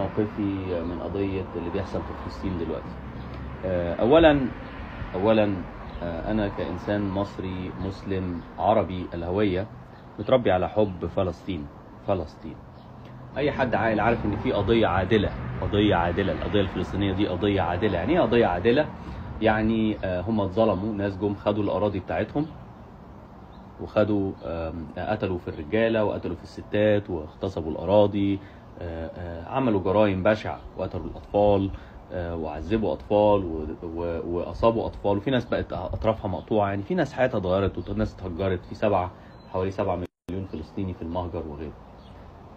موقفي من قضية اللي بيحصل في فلسطين دلوقتي. أولا أنا كإنسان مصري مسلم عربي الهوية متربي على حب فلسطين. أي حد عاقل عارف إن في قضية عادلة، القضية الفلسطينية دي قضية عادلة. يعني إيه قضية عادلة؟ يعني هم اتظلموا، ناس جم خدوا الأراضي بتاعتهم وخدوا قتلوا في الرجالة وقتلوا في الستات واغتصبوا الأراضي، عملوا جرائم بشعة وقتلوا الأطفال وعذبوا أطفال وأصابوا أطفال، وفي ناس بقت أطرافها مقطوعة. يعني في ناس حياتها اتغيرت وناس اتهجرت، في حوالي 7 مليون فلسطيني في المهجر وغيره.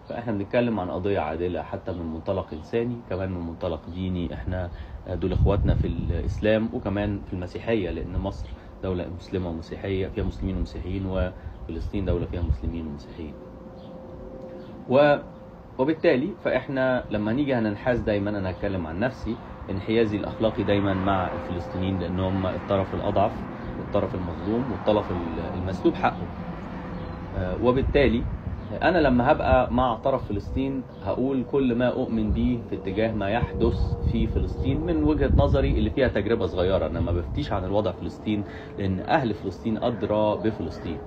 فإحنا بنتكلم عن قضية عادلة حتى من منطلق إنساني، كمان من منطلق ديني. إحنا دول إخواتنا في الإسلام وكمان في المسيحية، لأن مصر دولة مسلمة ومسيحية فيها مسلمين ومسيحيين، وفلسطين دولة فيها مسلمين ومسيحيين. وبالتالي فإحنا لما نيجي هننحاز دايما، أنا هتكلم عن نفسي، انحيازي الأخلاقي دايما مع الفلسطينيين، لأن هم الطرف الأضعف والطرف المظلوم والطرف المسلوب حقه. وبالتالي أنا لما هبقى مع طرف فلسطين هقول كل ما أؤمن به في اتجاه ما يحدث في فلسطين من وجهة نظري اللي فيها تجربة صغيرة. أنا ما بفتيش عن الوضع في فلسطين، لأن أهل فلسطين أدرى بفلسطين.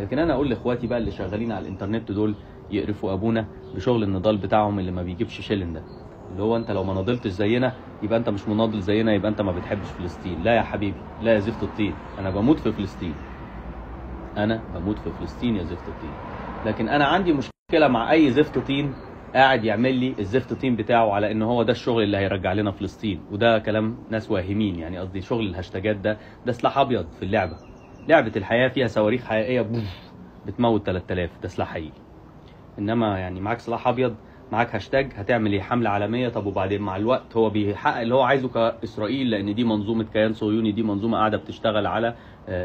لكن أنا أقول لإخواتي بقى اللي شغالين على الإنترنت دول يقرفوا أبونا بشغل النضال بتاعهم اللي ما بيجيبش شيلن ده، اللي هو أنت لو ما ناضلتش زينا يبقى أنت مش مناضل زينا، يبقى أنت ما بتحبش فلسطين. لا يا حبيبي، لا يا زفت الطين، أنا بموت في فلسطين، أنا بموت في فلسطين يا زفت الطين. لكن انا عندي مشكله مع اي زفت طين قاعد يعمل لي الزفت طين بتاعه على ان هو ده الشغل اللي هيرجع لنا فلسطين، وده كلام ناس واهمين. يعني قصدي شغل الهاشتاجات ده سلاح ابيض في اللعبه. لعبه الحياه فيها صواريخ حقيقيه بتموت 3000، ده سلاح حقيقي. انما يعني معاك سلاح ابيض، معاك هاشتاج، هتعمل ايه؟ حمله عالميه. طب وبعدين مع الوقت هو بيحقق اللي هو عايزه كاسرائيل، لان دي منظومه كيان صهيوني، دي منظومه قاعده بتشتغل على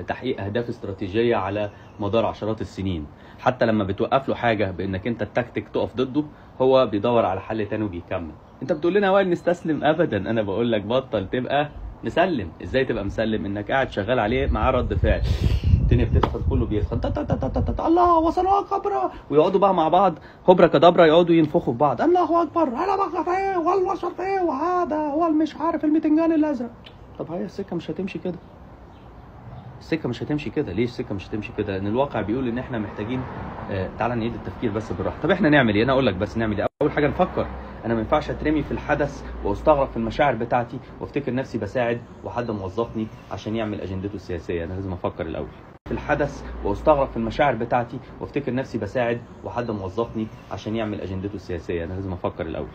تحقيق اهداف استراتيجيه على مدار عشرات السنين. حتى لما بتوقف له حاجه بانك انت التكتيك تقف ضده، هو بيدور على حل تاني وبيكمل. انت بتقول لنا وائل نستسلم؟ ابدا. انا بقول لك بطل تبقى مسلم. ازاي تبقى مسلم؟ انك قاعد شغال عليه معاه رد فعل، الدنيا بتسخن، كله بيسخن، الله وصلوا كبرى، ويقعدوا بقى مع بعض هبره كدبره، يقعدوا ينفخوا في بعض، الله اكبر، انا بقى ايه والله شرط ايه، وهذا هو مش عارف المتنجان الازرق. طب هي السكه مش هتمشي كده، السكه مش هتمشي كده. ليه السكه مش هتمشي كده؟ لان الواقع بيقول ان احنا محتاجين تعالى نعيد التفكير بس بالراحه. طب احنا نعمل ايه؟ انا اقول لك بس نعمل ايه. اول حاجه نفكر. انا ما ينفعش اترمي في الحدث واستغرق في المشاعر بتاعتي وافتكر نفسي بساعد وحد موظفني عشان يعمل اجندته السياسيه. انا لازم افكر الاول في الحدث واستغرق في المشاعر بتاعتي وافتكر نفسي بساعد وحد موظفني عشان يعمل اجندته السياسيه. انا لازم افكر الاول.